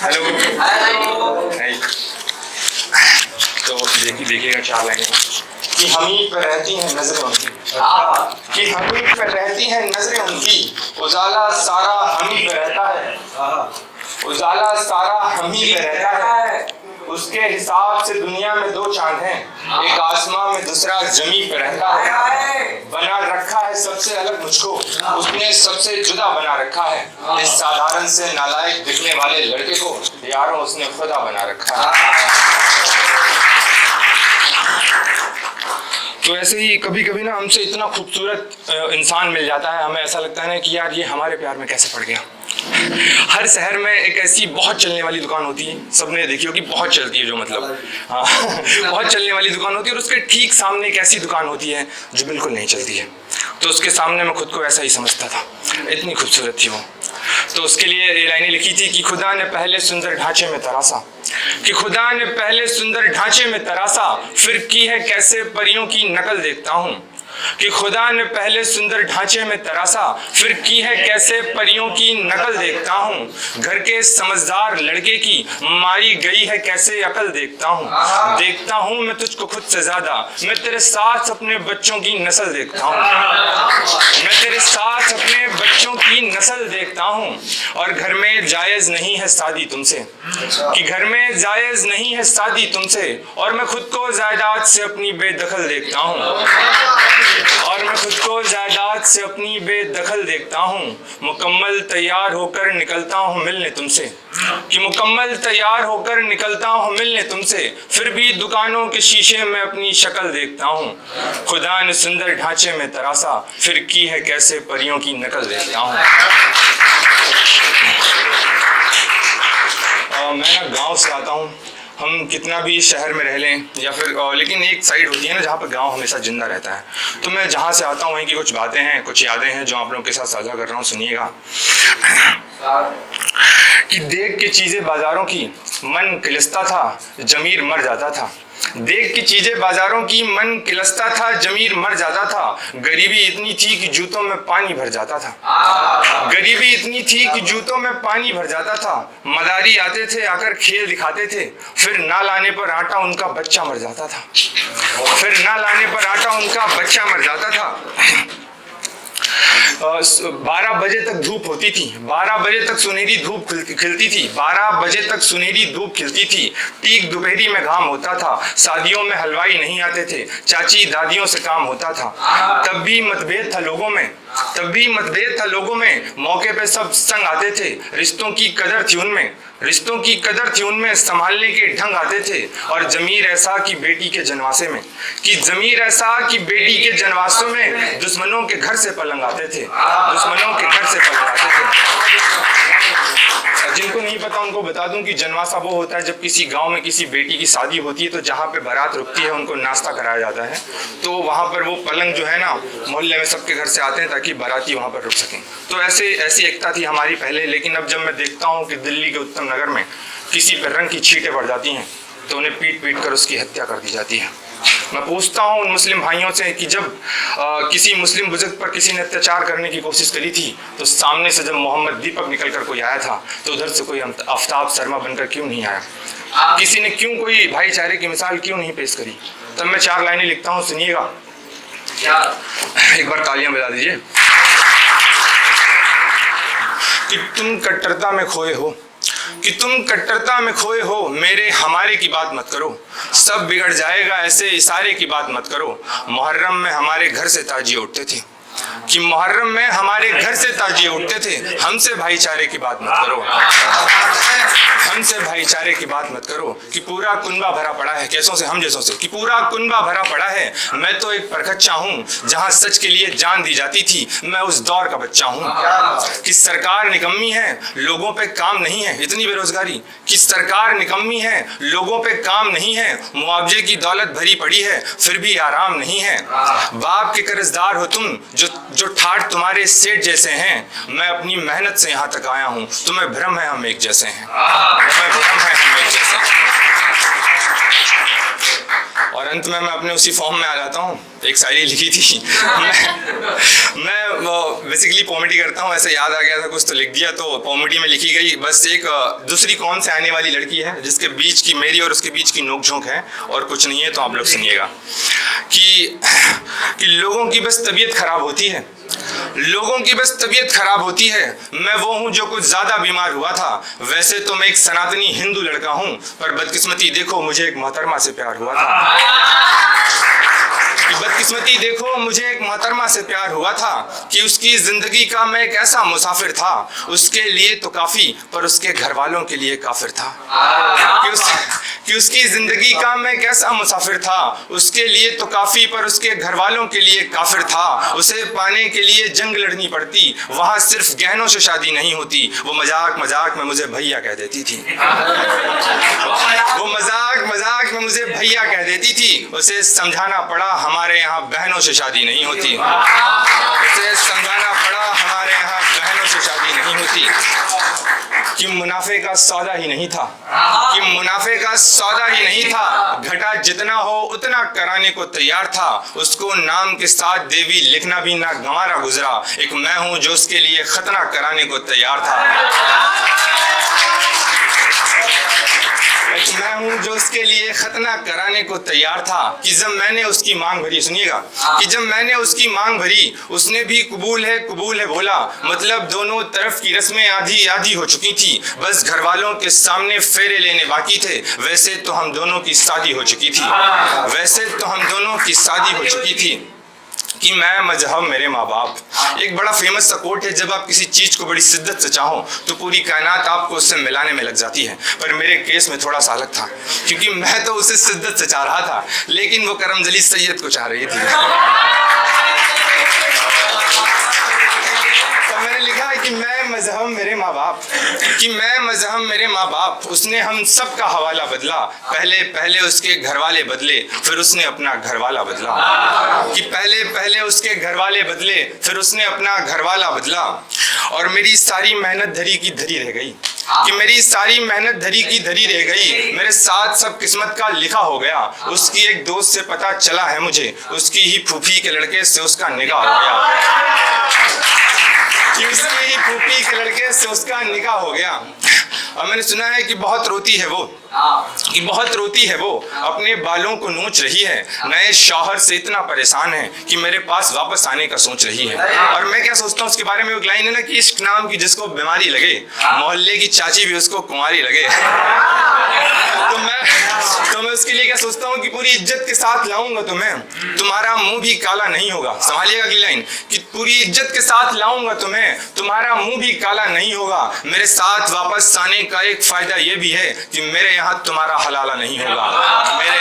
Hello hi. तो देखिएगा 4 लाइनें कि हमी पर रहती हैं नजरें उनकी, कि हमी पर रहती हैं नजरें उनकी, उजाला सारा हमी पे रहता है, उजाला सारा हमी पे रहता है। उसके हिसाब से दुनिया में 2 चांद हैं, एक आसमां में दूसरा जमीन पे रहता है। बना रखा है सबसे अलग मुझको, उसने सबसे जुदा बना रखा है। इस साधारण से नालायक दिखने वाले लड़के को यारों उसने खुदा बना रखा है। तो ऐसे ही कभी कभी ना हमसे इतना खूबसूरत इंसान मिल जाता है, हमें ऐसा लगता है ना कि यार ये हमारे प्यार में कैसे पड़ गया। हर शहर में एक ऐसी बहुत चलने वाली दुकान होती है, सबने देखी होगी, बहुत चलती है जो मतलब हाँ बहुत चलने वाली दुकान होती है, और उसके ठीक सामने एक ऐसी दुकान होती है जो बिल्कुल नहीं चलती है। तो उसके सामने मैं खुद को ऐसा ही समझता था, इतनी खूबसूरत थी वो। तो उसके लिए ये लाइनें लिखी थी कि खुदा ने पहले सुंदर ढांचे में तरासा, कि खुदा ने पहले सुंदर ढांचे में तरासा, फिर की है कैसे परियों की नकल देखता हूँ। कि खुदा ने पहले सुंदर ढांचे में तरासा, फिर की है कैसे परियों की नकल देखता हूँ। घर के समझदार लड़के की मारी गई है कैसे अकल देखता हूँ। देखता हूँ मैं तुझको खुद से ज्यादा, मैं तेरे साथ अपने बच्चों की नस्ल देखता हूँ। मैं तेरे साथ अपने बच्चों की नस्ल देखता हूँ। और घर में जायज नहीं है शादी तुमसे, कि घर में जायज नहीं है शादी तुमसे, और मैं खुद को जायदाद से अपनी बेदखल देखता हूँ। और मैं खुद को जायदाद से अपनी बेदखल देखता हूँ। मुकम्मल तैयार होकर निकलता हूँ मिलने तुमसे, कि मुकम्मल तैयार होकर निकलता हूँ मिलने तुमसे, फिर भी दुकानों के शीशे में अपनी शक्ल देखता हूँ। खुदा ने सुंदर ढांचे में तरासा, फिर की है कैसे परियों की नकल देखता हूँ। मैं ना गाँव से आता हूँ, हम कितना भी शहर में रह लें या फिर लेकिन एक साइड होती है ना जहाँ पर गांव हमेशा जिंदा रहता है। तो मैं जहाँ से आता हूँ वहीं की कुछ बातें हैं, कुछ यादें हैं जो आप लोगों के साथ साझा कर रहा हूँ, सुनिएगा। कि देख के चीज़ें बाजारों की मन किलसता था, जमीर मर जाता था। देख के चीजें बाजारों की मन किलसता था, जमीर मर जाता था। गरीबी इतनी थी कि जूतों में पानी भर जाता था। गरीबी इतनी थी कि जूतों में पानी भर जाता था। मदारी आते थे, आकर खेल दिखाते थे, फिर ना लाने पर आटा उनका बच्चा मर जाता था। फिर ना लाने पर आटा उनका बच्चा मर जाता था। 12 बजे तक धूप होती थी, 12 बजे तक सुनहरी धूप खिलती थी, 12 बजे तक सुनहरी धूप खिलती थी। ठीक दोपहरी में घाम होता था, शादियों में हलवाई नहीं आते थे, चाची दादियों से काम होता था। तब भी मतभेद था लोगों में, तब भी मतभेद था लोगों में, मौके पे सब संग आते थे। रिश्तों की कदर थी उनमें, रिश्तों की कदर थी उनमें, संभालने के ढंग आते थे। और जमीर ऐसा कि बेटी के जनवासे में, कि जमीर ऐसा कि बेटी के जनवासों में दुश्मनों के घर से पलंग आते थे, दुश्मनों के घर से पलंग आते थे। जिनको नहीं पता उनको बता दूं कि जनवासा वो होता है जब किसी गांव में किसी बेटी की शादी होती है, तो जहाँ पे बारात रुकती है उनको नाश्ता कराया जाता है। तो वहाँ पर वो पलंग जो है ना, मोहल्ले में सबके घर से आते हैं ताकि बाराती वहाँ पर रुक सकें। तो ऐसी एकता थी हमारी पहले। लेकिन अब जब मैं देखता हूँ कि दिल्ली के उत्तम नगर में किसी पर रंग की छींटें पड़ जाती हैं तो उन्हें पीट पीट कर उसकी हत्या कर दी जाती है। मैं पूछता हूँ उन मुस्लिम भाइयों से कि जब किसी मुस्लिम बुजुर्ग पर किसी ने अत्याचार करने की कोशिश करी थी तो सामने से जब मोहम्मद दीपक निकल कर कोई आया था तो उधर से कोई आफ्ताब शर्मा बनकर क्यों नहीं आया? किसी ने क्यों कोई भाईचारे की मिसाल क्यों नहीं पेश करी? तब मैं 4 लाइनें लिखता हूँ, सुनिएगा। एक बार तालियां बजा दीजिए। कि तुम कट्टरता में खोए हो, कि तुम कट्टरता में खोए हो, मेरे हमारे की बात मत करो, सब बिगड़ जाएगा ऐसे इशारे की बात मत करो। मुहर्रम में हमारे घर से ताजिए उठते थे, कि मुहर्रम में हमारे घर से ताजिए उठते थे। हमसे भाईचारे की बात मत करो, हमसे भाईचारे की बात मत करो। कि पूरा कुनबा भरा पड़ा है, कैसों से हम जैसों से, कि पूरा कुनबा भरा पड़ा है। मैं तो एक परखच्चा हूँ, जहाँ सच के लिए जान दी जाती थी, मैं उस दौर का बच्चा हूँ। कि सरकार निकम्मी है, लोगों पे काम नहीं है, इतनी बेरोजगारी। कि सरकार निकम्मी है, लोगों पे काम नहीं है, मुआवजे की दौलत भरी पड़ी है, फिर भी आराम नहीं है। बाप के कर्जदार हो तुम, जो ठाठ तुम्हारे सेठ जैसे हैं। मैं अपनी मेहनत से यहाँ तक आया हूँ, तुम्हें भ्रम है हम एक जैसे हैं, तुम्हें भ्रम है हम एक जैसे हैं। और अंत में मैं अपने उसी फॉर्म में आ जाता हूँ। एक शायरी लिखी थी मैं बेसिकली कॉमेडी करता हूँ, ऐसे याद आ गया था कुछ तो लिख दिया, तो कॉमेडी में लिखी गई बस एक दूसरी कौन से आने वाली लड़की है जिसके बीच की मेरी और उसके बीच की नोकझोंक है, और कुछ नहीं है। तो आप लोग सुनिएगा कि लोगों की बस तबीयत खराब होती है, लोगों की बस तबीयत खराब होती है। मैं वो हूँ जो कुछ ज्यादा बीमार हुआ था, वैसे तो मैं एक सनातनी हिंदू लड़का हूँ, पर बदकिस्मती देखो मुझे एक मोहतरमा से प्यार हुआ था। बदकिस्मती देखो मुझे एक मोहतरमा से प्यार हुआ था कि उसकी जिंदगी का मैं एक ऐसा मुसाफिर था, उसके लिए तो काफी पर उसके घर वालों के लिए काफिर था। कि उसकी जिंदगी का मैं एक ऐसा मुसाफिर था, उसके लिए तो काफी पर उसके घर वालों के लिए काफिर था। उसे पाने के लिए जंग लड़नी पड़ती, वहां सिर्फ गहनों से शादी नहीं होती। वो मजाक मजाक में मुझे भैया कह देती थी, वो मजाक मजाक में मुझे भैया कह देती थी। उसे समझाना पड़ा हमारे यहाँ बहनों से शादी नहीं होती, उसे समझाना पड़ा हमारे यहाँ बहनों से शादी नहीं होती। कि मुनाफे का सौदा ही नहीं था, कि मुनाफे का सौदा ही नहीं था। घटा जितना हो उतना कराने को तैयार था, उसको नाम के साथ देवी लिखना भी ना गंवारा गुजरा। एक मैं हूँ जो उसके लिए खतना कराने को तैयार था, मैं हूँ जो उसके लिए खतना कराने को तैयार था। कि जब मैंने उसकी मांग भरी, सुनिएगा, कि जब मैंने उसकी मांग भरी उसने भी कबूल है बोला। मतलब दोनों तरफ की रस्में आधी आधी हो चुकी थी, बस घर वालों के सामने फेरे लेने बाकी थे। वैसे तो हम दोनों की शादी हो चुकी थी, वैसे तो हम दोनों की शादी हो चुकी थी। कि मैं मजहब मेरे माँ बाप। एक बड़ा फेमस सा कोट है, जब आप किसी चीज को बड़ी शिद्दत से चाहो तो पूरी कायनात आपको उससे मिलाने में लग जाती है। पर मेरे केस में थोड़ा सा अलग था, क्योंकि मैं तो उसे शिद्दत से चाह रहा था, लेकिन वो करमजली सैयद को चाह रही थी। कि मैं मजहब मेरे माँ बाप, कि मैं मजहब मेरे माँ बाप। उसने हम सब का हवाला बदला, पहले उसके घर वाले बदले, फिर उसने अपना घर वाला बदला। कि पहले उसके घर वाले बदले, फिर उसने अपना घर वाला बदला। और मेरी सारी मेहनत धरी की धरी रह गई, कि मेरी सारी मेहनत धरी की धरी रह गई। मेरे साथ सब किस्मत का लिखा हो गया। उसकी एक दोस्त से पता चला है मुझे, उसकी ही फूफी के लड़के से उसका निकाह हो गया, कि उसकी ही फूफी के लड़के से उसका निकाह हो गया। और मैंने सुना है कि बहुत रोती है वो, कि बहुत रोती है वो, अपने बालों को नोच रही है। नए शौहर से इतना परेशान है कि मेरे पास वापस आने का सोच रही है। और मैं क्या सोचता हूँ उसके बारे में, एक लाइन है ना कि इश्क नाम की जिसको बीमारी लगे, मोहल्ले की चाची भी उसको कुंवारी लगे। तो मैं उसके लिए क्या सोचता हूँ कि पूरी इज्जत के साथ लाऊंगा तुम्हें, तुम्हारा मुंह भी काला नहीं होगा। संभालिएगा अगली लाइन, कि पूरी इज्जत के साथ लाऊंगा तुम्हें, तुम्हारा मुंह भी काला नहीं होगा। मेरे साथ वापस आने का एक फायदा ये भी है कि मेरे यहाँ तुम्हारा हलाला नहीं होगा, मेरे